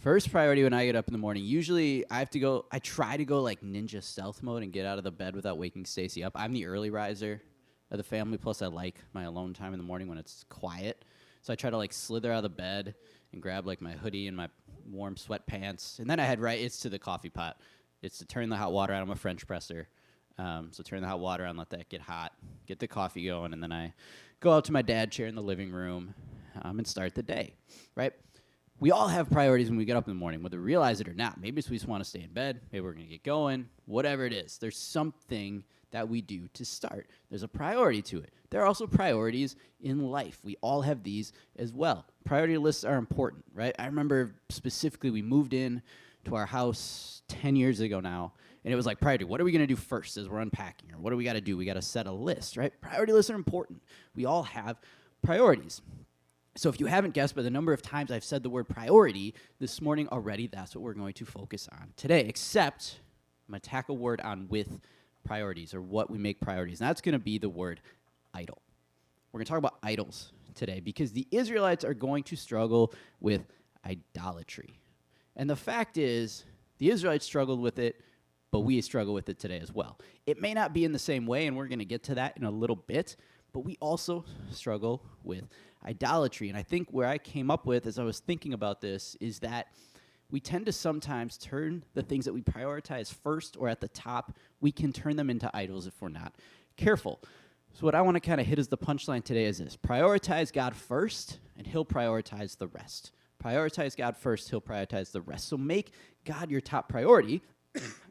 First priority when I get up in the morning, usually I try to go like ninja stealth mode and get out of the bed without waking Stacy up. I'm the early riser of the family, plus I like my alone time in the morning when it's quiet. So I try to like slither out of the bed and grab like my hoodie and my warm sweatpants. And then I head it's to the coffee pot. It's to turn the hot water on. I'm a French presser. So turn the hot water on, let that get hot, get the coffee going, and then I go out to my dad chair in the living room and start the day, right? We all have priorities when we get up in the morning, whether we realize it or not. Maybe we just want to stay in bed. Maybe we're going to get going. Whatever it is, there's something that we do to start. There's a priority to it. There are also priorities in life. We all have these as well. Priority lists are important, right? I remember specifically we moved in to our house 10 years ago now, and it was like priority. What are we going to do first as we're unpacking? Or what do we got to do? We got to set a list, right? Priority lists are important. We all have priorities. So if you haven't guessed by the number of times I've said the word priority this morning already, that's what we're going to focus on today, except I'm going to tack a word on with priorities, or what we make priorities. And that's going to be the word idol. We're going to talk about idols today because the Israelites are going to struggle with idolatry. And the fact is, the Israelites struggled with it, but we struggle with it today as well. It may not be in the same way, and we're going to get to that in a little bit, but we also struggle with idolatry. And I think where I came up with as I was thinking about this is that we tend to sometimes turn the things that we prioritize first or at the top, we can turn them into idols if we're not careful. So what I want to kind of hit as the punchline today is this: prioritize God first, and he'll prioritize the rest. Prioritize God first, he'll prioritize the rest. So make God your top priority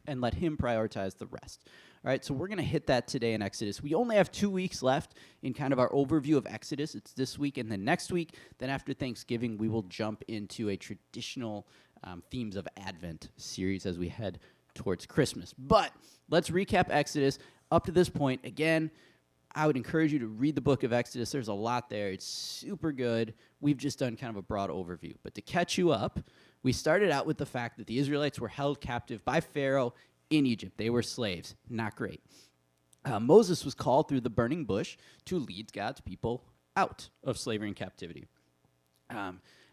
and let him prioritize the rest. All right, so we're going to hit that today in Exodus. We only have 2 weeks left in kind of our overview of Exodus. It's this week and then next week. Then after Thanksgiving, we will jump into a traditional themes of Advent series as we head towards Christmas. But let's recap Exodus up to this point. Again, I would encourage you to read the book of Exodus. There's a lot there. It's super good. We've just done kind of a broad overview. But to catch you up, we started out with the fact that the Israelites were held captive by Pharaoh in Egypt. They were slaves. Not great. Moses was called through the burning bush to lead God's people out of slavery and captivity.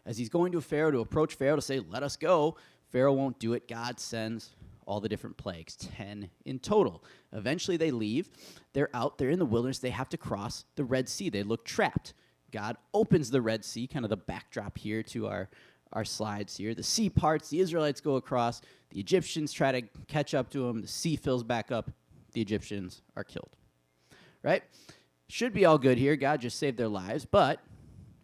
As he's going to Pharaoh to approach Pharaoh to say, let us go, Pharaoh won't do it. God sends all the different plagues, 10 in total. Eventually they leave. They're out. They're in the wilderness. They have to cross the Red Sea. They look trapped. God opens the Red Sea, kind of the backdrop here to our slides here. The sea parts. The Israelites go across. The Egyptians try to catch up to them. The sea fills back up. The Egyptians are killed. Right? Should be all good here. God just saved their lives. But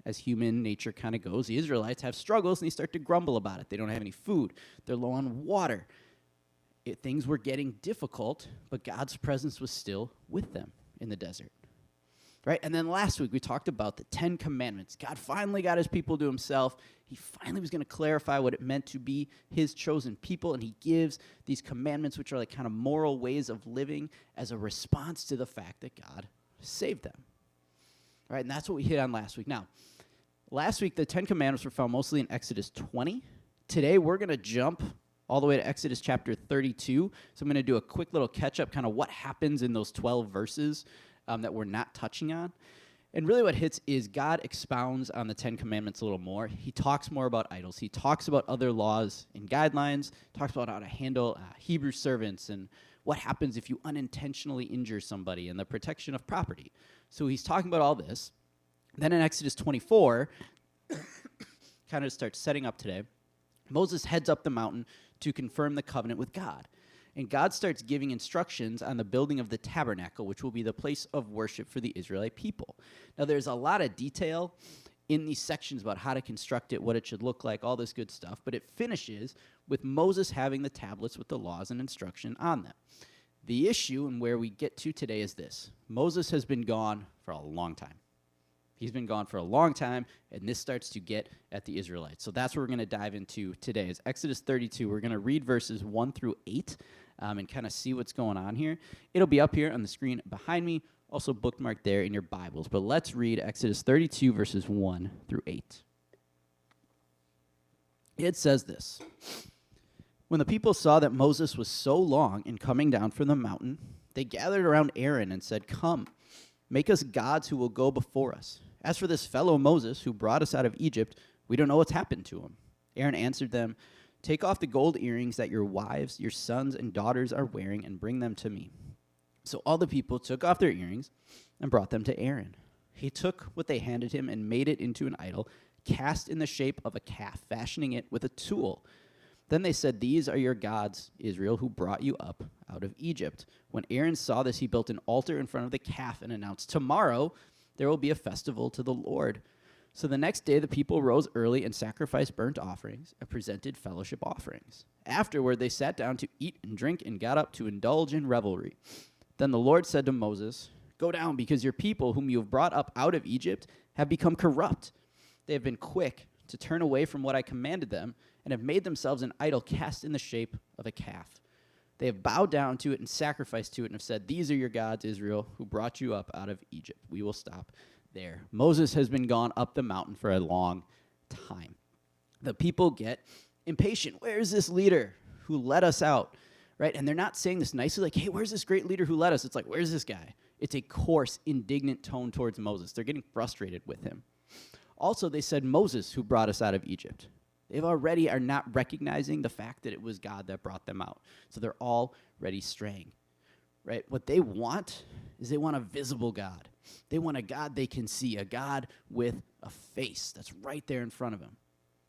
as human nature kind of goes, the Israelites have struggles, and they start to grumble about it. They don't have any food. They're low on water. Things were getting difficult, but God's presence was still with them in the desert. Right? And then last week, we talked about the 10 Commandments. God finally got his people to himself. He finally was going to clarify what it meant to be his chosen people, and he gives these commandments, which are like kind of moral ways of living, as a response to the fact that God saved them. All right, and that's what we hit on last week. Now, last week, the 10 Commandments were found mostly in Exodus 20. Today, we're going to jump all the way to Exodus chapter 32. So I'm going to do a quick little catch-up, kind of what happens in those 12 verses that we're not touching on. And really what hits is God expounds on the 10 Commandments a little more. He talks more about idols. He talks about other laws and guidelines, talks about how to handle Hebrew servants and what happens if you unintentionally injure somebody and the protection of property. So he's talking about all this. Then in Exodus 24, kind of starts setting up today, Moses heads up the mountain to confirm the covenant with God. And God starts giving instructions on the building of the tabernacle, which will be the place of worship for the Israelite people. Now, there's a lot of detail in these sections about how to construct it, what it should look like, all this good stuff. But it finishes with Moses having the tablets with the laws and instruction on them. The issue and where we get to today is this. Moses has been gone for a long time. He's been gone for a long time, and this starts to get at the Israelites. So that's what we're going to dive into today. Is Exodus 32. We're going to read verses 1 through 8 and kind of see what's going on here. It'll be up here on the screen behind me, also bookmarked there in your Bibles. But let's read Exodus 32, verses 1 through 8. It says this. When the people saw that Moses was so long in coming down from the mountain, they gathered around Aaron and said, "Come, make us gods who will go before us. As for this fellow Moses who brought us out of Egypt, we don't know what's happened to him." Aaron answered them, "Take off the gold earrings that your wives, your sons, and daughters are wearing and bring them to me." So all the people took off their earrings and brought them to Aaron. He took what they handed him and made it into an idol, cast in the shape of a calf, fashioning it with a tool. Then they said, "These are your gods, Israel, who brought you up out of Egypt." When Aaron saw this, he built an altar in front of the calf and announced, "Tomorrow there will be a festival to the Lord." So the next day the people rose early and sacrificed burnt offerings and presented fellowship offerings. Afterward they sat down to eat and drink and got up to indulge in revelry. Then the Lord said to Moses, "Go down, because your people whom you have brought up out of Egypt have become corrupt. They have been quick to turn away from what I commanded them and have made themselves an idol cast in the shape of a calf. They have bowed down to it and sacrificed to it and have said, 'These are your gods, Israel, who brought you up out of Egypt.'" We will stop there. Moses has been gone up the mountain for a long time. The people get impatient. Where's this leader who led us out? Right? And they're not saying this nicely, like, "Hey, where's this great leader who led us?" It's like, "Where's this guy?" It's a coarse, indignant tone towards Moses. They're getting frustrated with him. Also, they said, "Moses who brought us out of Egypt." They already are not recognizing the fact that it was God that brought them out. So they're already straying. Right? What they want is they want a visible God. They want a God they can see, a God with a face that's right there in front of them.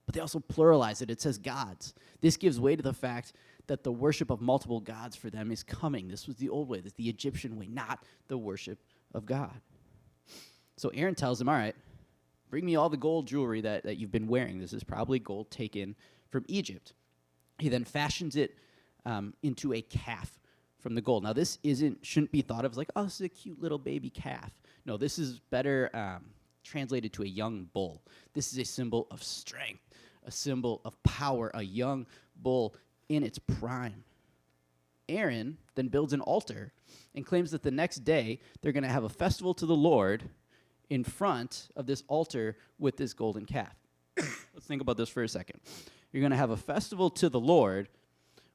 But they also pluralize it. It says gods. This gives way to the fact that the worship of multiple gods for them is coming. This was the old way. This is the Egyptian way, not the worship of God. So Aaron tells them, "All right, bring me all the gold jewelry that you've been wearing." This is probably gold taken from Egypt. He then fashions it into a calf from the gold. Now, this shouldn't be thought of as like, "Oh, this is a cute little baby calf." No, this is better translated to a young bull. This is a symbol of strength, a symbol of power, a young bull in its prime. Aaron then builds an altar and claims that the next day they're going to have a festival to the Lord in front of this altar with this golden calf. Let's think about this for a second. You're going to have a festival to the Lord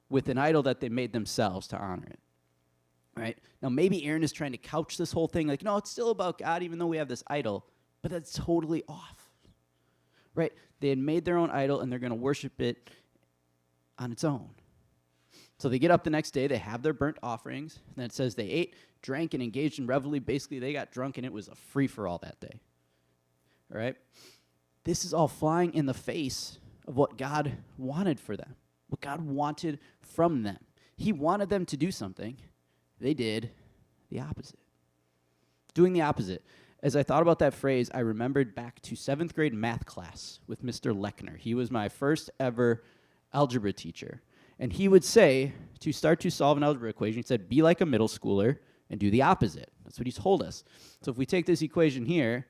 with an idol that they made themselves to honor it. Right? Now, maybe Aaron is trying to couch this whole thing like, "No, it's still about God, even though we have this idol." But that's totally off. Right? They had made their own idol, and they're going to worship it on its own. So they get up the next day, they have their burnt offerings, and then it says they ate, drank, and engaged in revelry. Basically, they got drunk, and it was a free-for-all that day. All right? This is all flying in the face of what God wanted for them, what God wanted from them. He wanted them to do something. They did the opposite. Doing the opposite. As I thought about that phrase, I remembered back to 7th grade math class with Mr. Lechner. He was my first ever algebra teacher. And he would say, to start to solve an algebra equation, he said, "Be like a middle schooler and do the opposite." That's what he told us. So if we take this equation here,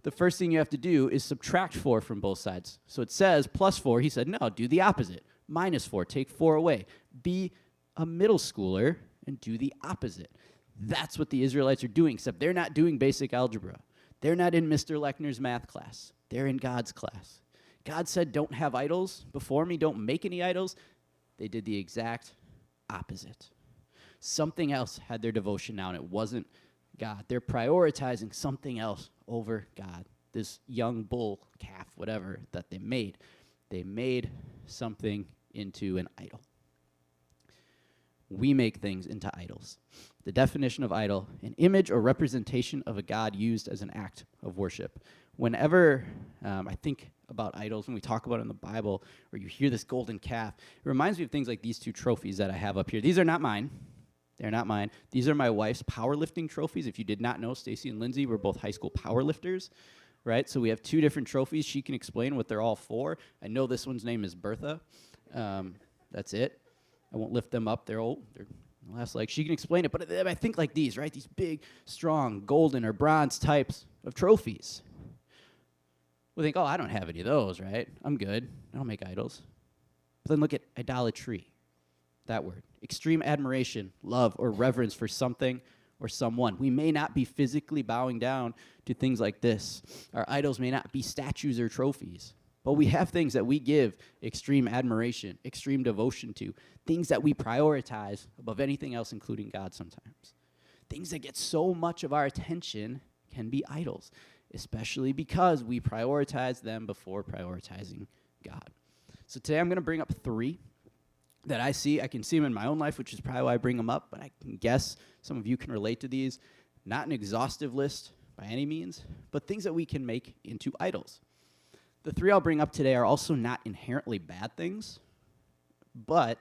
the first thing you have to do is subtract 4 from both sides. So it says plus 4. He said, "No, do the opposite. Minus 4, take 4 away. Be a middle schooler and do the opposite." That's what the Israelites are doing, except they're not doing basic algebra. They're not in Mr. Lechner's math class. They're in God's class. God said, "Don't have idols before me. Don't make any idols." They did the exact opposite. Something else had their devotion now, and it wasn't God. They're prioritizing something else over God. This young bull, calf, whatever, that they made. They made something into an idol. We make things into idols. The definition of idol, an image or representation of a god used as an act of worship. Whenever I think about idols, when we talk about it in the Bible, or you hear this golden calf, it reminds me of things like these 2 trophies that I have up here. These are not mine. They're not mine. These are my wife's powerlifting trophies. If you did not know, Stacy and Lindsay were both high school powerlifters, right? So we have 2 different trophies. She can explain what they're all for. I know this one's name is Bertha. That's it. I won't lift them up. They're old. They're last leg. She can explain it. But I think like these, right? These big, strong, golden or bronze types of trophies. We think, "Oh, I don't have any of those, right? I'm good. I don't make idols." But then look at idolatry. That word. Extreme admiration, love, or reverence for something or someone. We may not be physically bowing down to things like this. Our idols may not be statues or trophies. But we have things that we give extreme admiration, extreme devotion to, things that we prioritize above anything else, including God sometimes. Things that get so much of our attention can be idols, especially because we prioritize them before prioritizing God. So today I'm going to bring up 3 that I see. I can see them in my own life, which is probably why I bring them up, but I can guess some of you can relate to these. Not an exhaustive list by any means, but things that we can make into idols. The 3 I'll bring up today are also not inherently bad things, but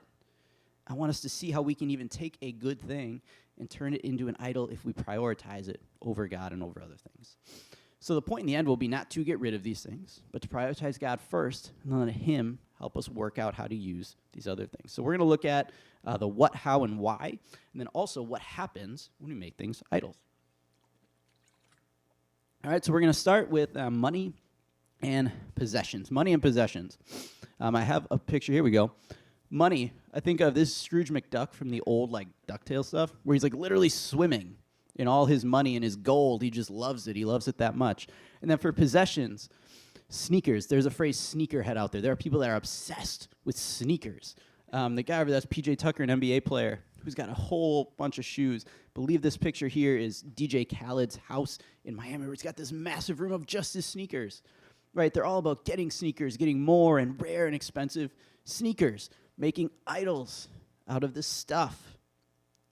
I want us to see how we can even take a good thing and turn it into an idol if we prioritize it over God and over other things. So the point in the end will be not to get rid of these things, but to prioritize God first and then let Him help us work out how to use these other things. So we're going to look at the what, how, and why, and then also what happens when we make things idols. All right, so we're going to start with money and possessions. Money and possessions. I have a picture. Here we go. Money. I think of this Scrooge McDuck from the old DuckTales stuff, where he's literally swimming in all his money and his gold. He just loves it. He loves it that much. And then for possessions, sneakers. There's a phrase sneakerhead out there. There are people that are obsessed with sneakers. The guy over that's PJ Tucker, an NBA player, who's got a whole bunch of shoes. I believe this picture here is DJ Khaled's house in Miami, where he's got this massive room of just his sneakers. Right? They're all about getting sneakers, getting more and rare and expensive sneakers, making idols out of this stuff.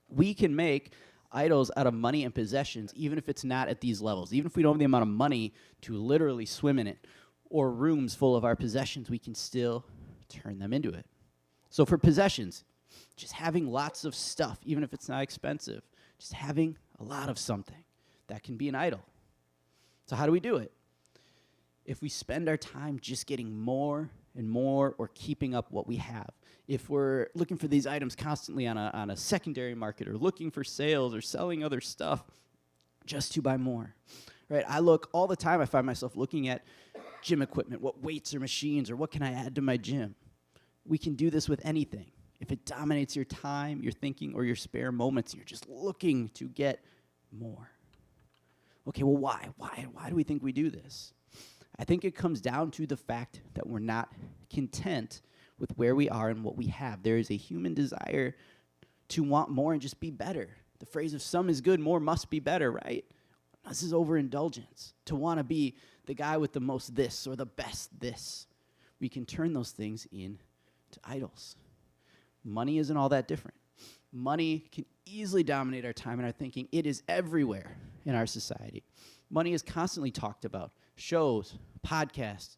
We can make idols out of money and possessions, even if it's not at these levels. Even if we don't have the amount of money to literally swim in it, or rooms full of our possessions, we can still turn them into it. So for possessions, just having lots of stuff, even if it's not expensive, just having a lot of something, that can be an idol. So how do we do it? If we spend our time just getting more and more or keeping up what we have, if we're looking for these items constantly on a secondary market or looking for sales or selling other stuff just to buy more, right? I look all the time, I find myself looking at gym equipment, what weights or machines or what can I add to my gym? We can do this with anything. If it dominates your time, your thinking, or your spare moments, you're just looking to get more. Okay, well, why? Why do we think we do this? I think it comes down to the fact that we're not content with where we are and what we have. There is a human desire to want more and just be better. The phrase of some is good, more must be better, right? This is overindulgence. To want to be the guy with the most this or the best this. We can turn those things into idols. Money isn't all that different. Money can easily dominate our time and our thinking. It is everywhere in our society. Money is constantly talked about. Shows, podcasts,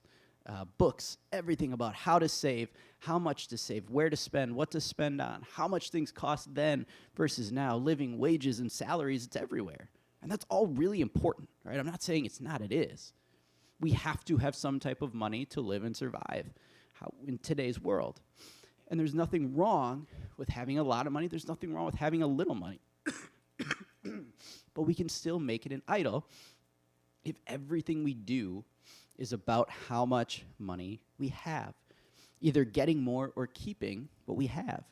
books, everything about how to save, how much to save, where to spend, what to spend on, how much things cost then versus now, living wages and salaries, it's everywhere. And that's all really important, right? I'm not saying it's not, it is. We have to have some type of money to live and survive in today's world. And there's nothing wrong with having a lot of money. There's nothing wrong with having a little money. But we can still make it an idol if everything we do is about how much money we have, either getting more or keeping what we have,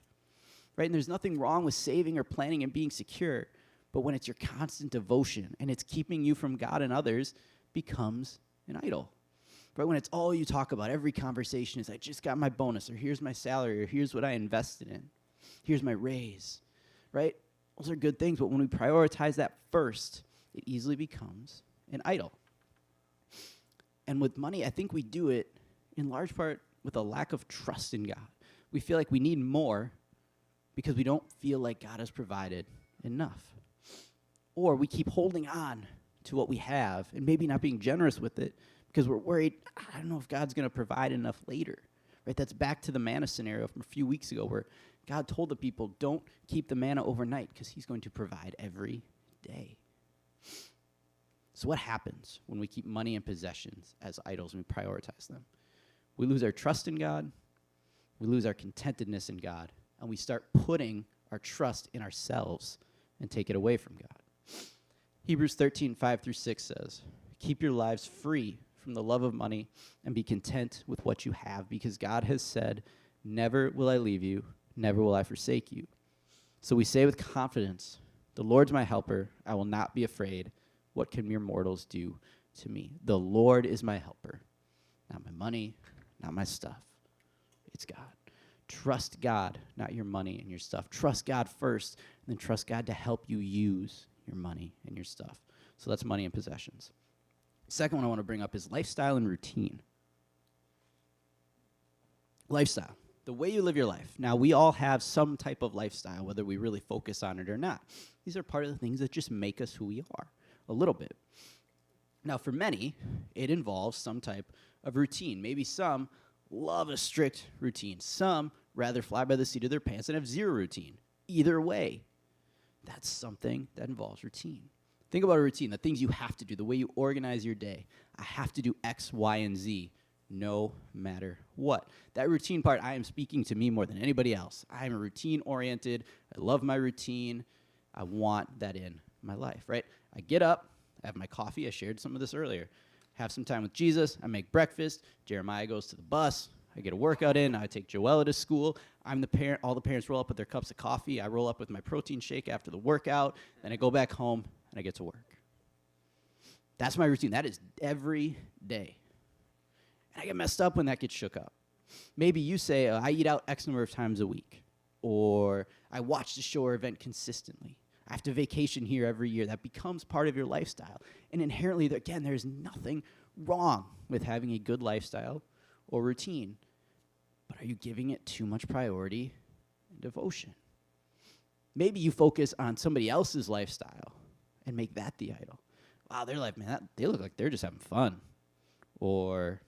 right? And there's nothing wrong with saving or planning and being secure, but when it's your constant devotion and it's keeping you from God and others, becomes an idol, right? When it's all you talk about, every conversation is, I just got my bonus, or here's my salary, or here's what I invested in, here's my raise, right? Those are good things, but when we prioritize that first, it easily becomes an idol. And with money, I think we do it in large part with a lack of trust in God. We feel like we need more because we don't feel like God has provided enough. Or we keep holding on to what we have and maybe not being generous with it because we're worried, I don't know if God's going to provide enough later. Right? That's back to the manna scenario from a few weeks ago where God told the people, don't keep the manna overnight because He's going to provide every day. So what happens when we keep money and possessions as idols and we prioritize them? We lose our trust in God, we lose our contentedness in God, and we start putting our trust in ourselves and take it away from God. Hebrews 13:5-6 says, keep your lives free from the love of money and be content with what you have, because God has said, never will I leave you, never will I forsake you. So we say with confidence, the Lord's my helper, I will not be afraid. What can mere mortals do to me? The Lord is my helper. Not my money, not my stuff. It's God. Trust God, not your money and your stuff. Trust God first, and then trust God to help you use your money and your stuff. So that's money and possessions. Second one I want to bring up is lifestyle and routine. Lifestyle, the way you live your life. Now, we all have some type of lifestyle, whether we really focus on it or not. These are part of the things that just make us who we are a little bit. Now, for many, it involves some type of routine. Maybe some love a strict routine. Some rather fly by the seat of their pants and have zero routine. Either way, that's something that involves routine. Think about a routine, the things you have to do, the way you organize your day. I have to do X, Y, and Z no matter what. That routine part, I am speaking to me more than anybody else. I am a routine-oriented. I love my routine. I want that in my life, right? I get up, I have my coffee. I shared some of this earlier. Have some time with Jesus. I make breakfast. Jeremiah goes to the bus. I get a workout in. I take Joella to school. I'm the parent. All the parents roll up with their cups of coffee. I roll up with my protein shake after the workout. Then I go back home, and I get to work. That's my routine. That is every day. And I get messed up when that gets shook up. Maybe you say, I eat out X number of times a week. Or I watch the show or event consistently. I have to vacation here every year. That becomes part of your lifestyle. And inherently, again, there's nothing wrong with having a good lifestyle or routine. But are you giving it too much priority and devotion? Maybe you focus on somebody else's lifestyle and make that the idol. Wow, their life, man, they look like they're just having fun. Or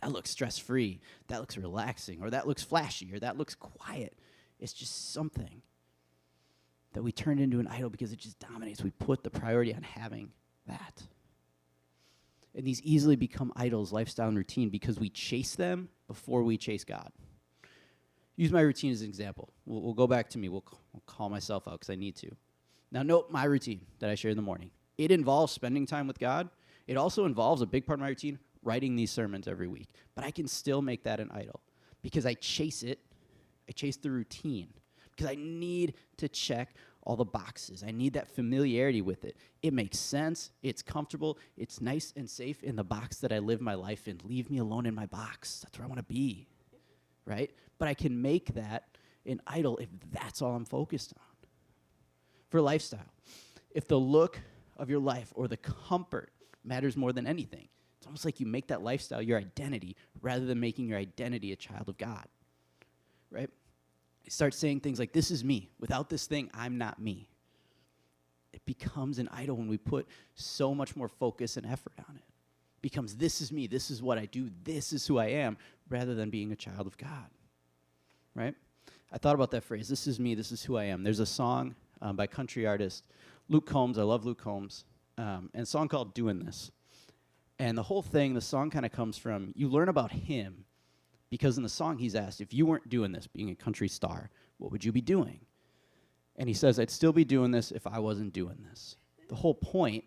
that looks stress-free. That looks relaxing. Or that looks flashy. Or that looks quiet. It's just something that we turned into an idol because it just dominates. We put the priority on having that. And these easily become idols, lifestyle and routine, because we chase them before we chase God. Use my routine as an example. We'll go back to me. We'll call myself out because I need to. Now, note my routine that I share in the morning. It involves spending time with God. It also involves a big part of my routine, writing these sermons every week. But I can still make that an idol because I chase it. I chase the routine because I need to check all the boxes. I need that familiarity with it. It makes sense. It's comfortable. It's nice and safe in the box that I live my life in. Leave me alone in my box. That's where I want to be, right? But I can make that an idol if that's all I'm focused on. For lifestyle, if the look of your life or the comfort matters more than anything, it's almost like you make that lifestyle your identity rather than making your identity a child of God, right? You start saying things like, this is me. Without this thing, I'm not me. It becomes an idol when we put so much more focus and effort on it. It becomes, this is me. This is what I do. This is who I am, rather than being a child of God, right? I thought about that phrase, this is me. This is who I am. There's a song by country artist Luke Combs. I love Luke Combs. And a song called Doing This. And the whole thing, the song kind of comes from, you learn about him because in the song he's asked, if you weren't doing this, being a country star, what would you be doing? And he says, I'd still be doing this if I wasn't doing this. The whole point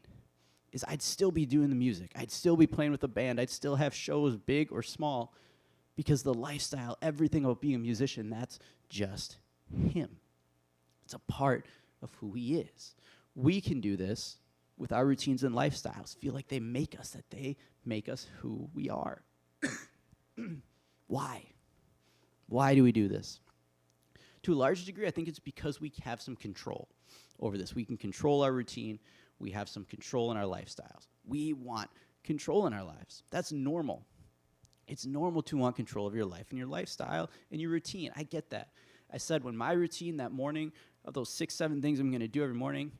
is I'd still be doing the music. I'd still be playing with the band. I'd still have shows, big or small, because the lifestyle, everything about being a musician, that's just him. It's a part of who he is. We can do this with our routines and lifestyles, feel like they make us, that they make us who we are. Why? Why do we do this? To a large degree, I think it's because we have some control over this. We can control our routine. We have some control in our lifestyles. We want control in our lives. That's normal. It's normal to want control of your life and your lifestyle and your routine. I get that. I said when my routine that morning of those 6, 7 things I'm going to do every morning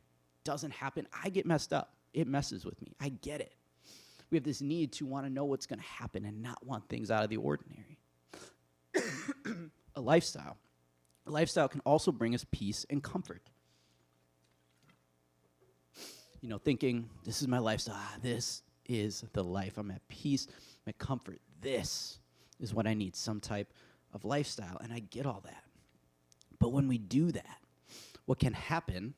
doesn't happen, I get messed up. It messes with me. I get it. We have this need to want to know what's going to happen and not want things out of the ordinary. A lifestyle. A lifestyle can also bring us peace and comfort. You know, thinking, this is my lifestyle. This is the life. I'm at peace, I'm at comfort. This is what I need, some type of lifestyle. And I get all that. But when we do that, what can happen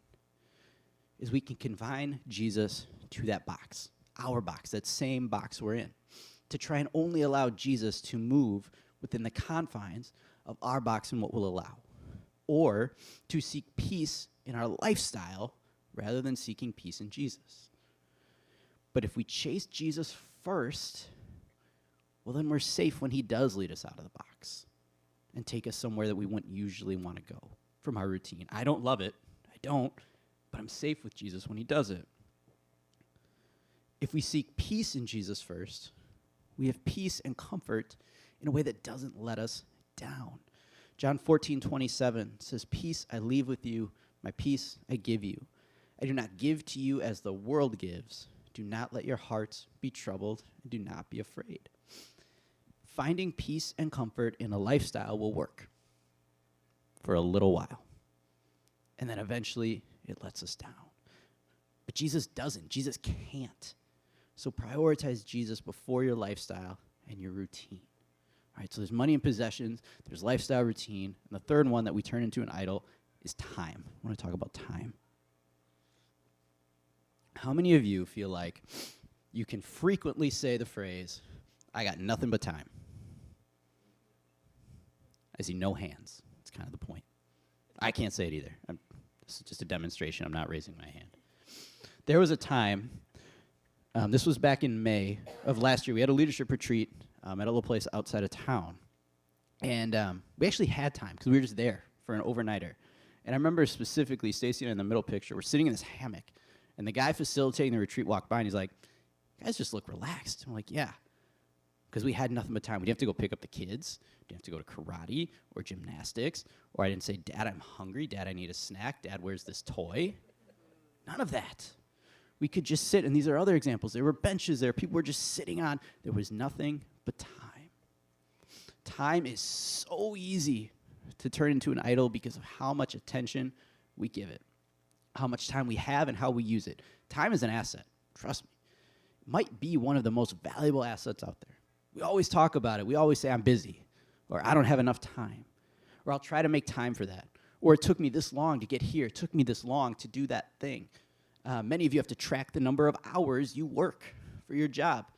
is we can confine Jesus to that box, our box, that same box we're in, to try and only allow Jesus to move within the confines of our box and what we'll allow, or to seek peace in our lifestyle rather than seeking peace in Jesus. But if we chase Jesus first, well, then we're safe when he does lead us out of the box and take us somewhere that we wouldn't usually want to go from our routine. I don't love it. I don't. But I'm safe with Jesus when he does it. If we seek peace in Jesus first, we have peace and comfort in a way that doesn't let us down. John 14:27 says, "Peace I leave with you, my peace I give you. I do not give to you as the world gives. Do not let your hearts be troubled, and do not be afraid." Finding peace and comfort in a lifestyle will work for a little while. And then eventually it lets us down. But Jesus doesn't. Jesus can't. So prioritize Jesus before your lifestyle and your routine. All right, so there's money and possessions, there's lifestyle, routine, and the third one that we turn into an idol is time. I want to talk about time. How many of you feel like you can frequently say the phrase, "I got nothing but time"? I see no hands. That's kind of the point. I can't say it either. This is just a demonstration. I'm not raising my hand. There was a time, this was back in May of last year. We had a leadership retreat at a little place outside of town. And we actually had time because we were just there for an overnighter. And I remember specifically, Stacy and I in the middle picture, we're sitting in this hammock. And the guy facilitating the retreat walked by and he's like, "You guys just look relaxed." I'm like, "Yeah." Because we had nothing but time. We didn't have to go pick up the kids. We didn't have to go to karate or gymnastics. Or I didn't say, "Dad, I'm hungry. Dad, I need a snack. Dad, where's this toy?" None of that. We could just sit, and these are other examples. There were benches there. People were just sitting on. There was nothing but time. Time is so easy to turn into an idol because of how much attention we give it, how much time we have, and how we use it. Time is an asset. Trust me. It might be one of the most valuable assets out there. We always talk about it. We always say, "I'm busy," or "I don't have enough time," or "I'll try to make time for that," or "It took me this long to get here. It took me this long to do that thing." Many of you have to track the number of hours you work for your job.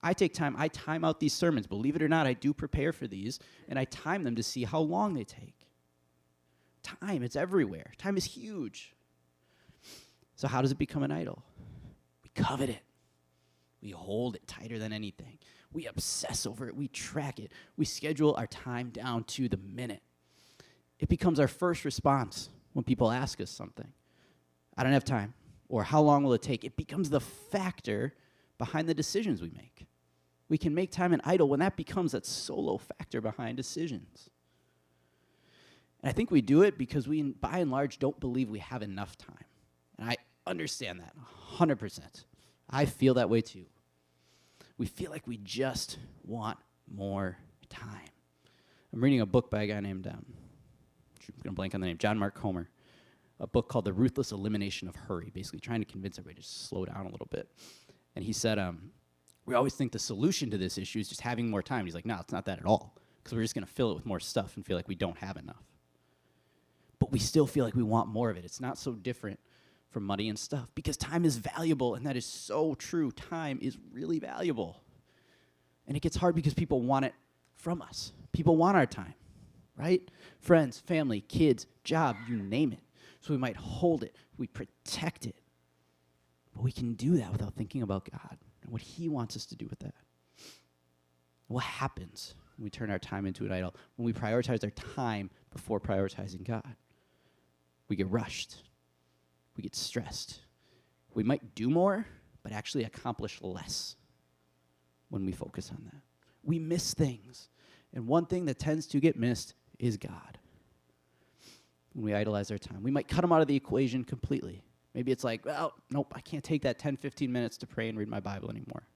I take time. I time out these sermons. Believe it or not, I do prepare for these, and I time them to see how long they take. Time, it's everywhere. Time is huge. So how does it become an idol? We covet it. We hold it tighter than anything. We obsess over it. We track it. We schedule our time down to the minute. It becomes our first response when people ask us something. "I don't have time," or "How long will it take?" It becomes the factor behind the decisions we make. We can make time an idol when that becomes that solo factor behind decisions. And I think we do it because we, by and large, don't believe we have enough time. And I understand that 100%. I feel that way too. We feel like we just want more time. I'm reading a book by a guy named, I'm going to blank on the name, John Mark Comer, a book called The Ruthless Elimination of Hurry, basically trying to convince everybody to just slow down a little bit. And he said, we always think the solution to this issue is just having more time. He's like, no, it's not that at all, because we're just going to fill it with more stuff and feel like we don't have enough. But we still feel like we want more of it. It's not so different from money and stuff, because time is valuable, and that is so true. Time is really valuable. And it gets hard because people want it from us. People want our time, right? Friends, family, kids, job, you name it. So we might hold it, we protect it. But we can do that without thinking about God and what he wants us to do with that. What happens when we turn our time into an idol? When we prioritize our time before prioritizing God? We get rushed. We get stressed. We might do more, but actually accomplish less when we focus on that. We miss things. And one thing that tends to get missed is God. When we idolize our time, we might cut him out of the equation completely. Maybe it's like, well, nope, I can't take that 10, 15 minutes to pray and read my Bible anymore.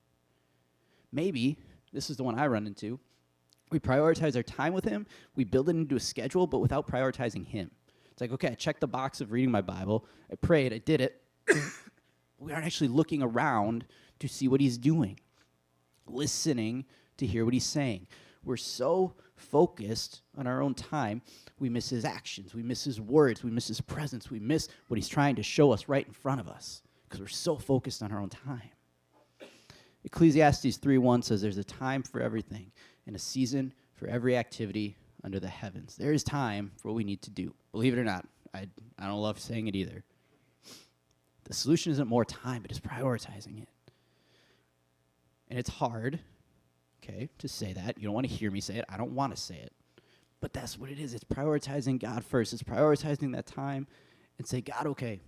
Maybe, this is the one I run into, we prioritize our time with him, we build it into a schedule, but without prioritizing him. It's like, okay, I checked the box of reading my Bible, I prayed, I did it. We aren't actually looking around to see what he's doing, listening to hear what he's saying. We're so focused on our own time, we miss his actions, we miss his words, we miss his presence, we miss what he's trying to show us right in front of us because we're so focused on our own time. Ecclesiastes 3:1 says there's a time for everything and a season for every activity under the heavens. There is time for what we need to do. Believe it or not, I don't love saying it either. The solution isn't more time, but it's prioritizing it. And it's hard, okay, to say that. You don't want to hear me say it. I don't want to say it. But that's what it is. It's prioritizing God first. It's prioritizing that time and say, God, okay,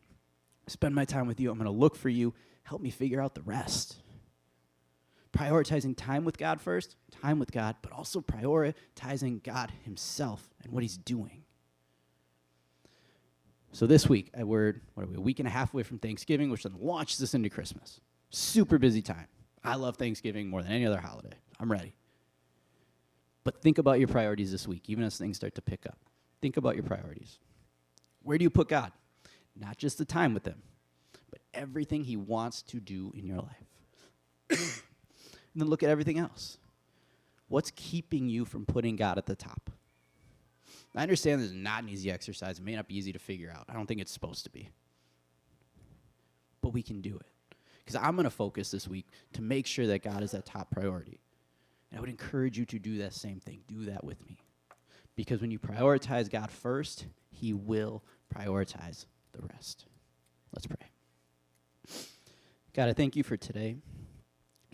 spend my time with you. I'm going to look for you. Help me figure out the rest. Prioritizing time with God first, time with God, but also prioritizing God himself and what he's doing. So this week, we're a week and a half away from Thanksgiving, which then launches us into Christmas. Super busy time. I love Thanksgiving more than any other holiday. I'm ready. But think about your priorities this week, even as things start to pick up. Think about your priorities. Where do you put God? Not just the time with him, but everything he wants to do in your life. And then look at everything else. What's keeping you from putting God at the top? I understand this is not an easy exercise. It may not be easy to figure out. I don't think it's supposed to be. But we can do it. Because I'm going to focus this week to make sure that God is that top priority. And I would encourage you to do that same thing. Do that with me. Because when you prioritize God first, he will prioritize the rest. Let's pray. God, I thank you for today.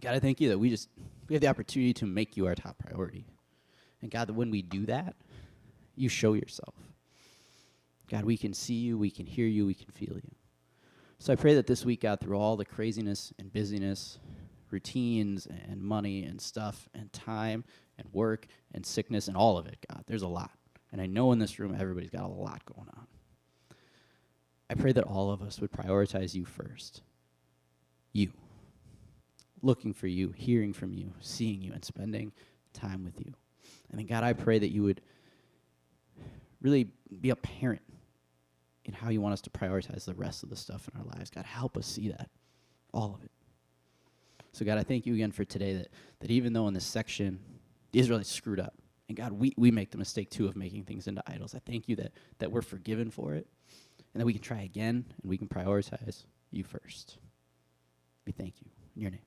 God, I thank you that we have the opportunity to make you our top priority. And God, that when we do that, you show yourself. God, we can see you, we can hear you, we can feel you. So I pray that this week, God, through all the craziness and busyness, routines and money and stuff and time and work and sickness and all of it, God, there's a lot. And I know in this room, everybody's got a lot going on. I pray that all of us would prioritize you first. You. Looking for you, hearing from you, seeing you, and spending time with you. And then, God, I pray that you would really be a parent in how you want us to prioritize the rest of the stuff in our lives. God, help us see that, all of it. So, God, I thank you again for today that even though in this section, the Israelites screwed up, and God, we make the mistake, too, of making things into idols. I thank you that we're forgiven for it, and that we can try again, and we can prioritize you first. We thank you. In your name.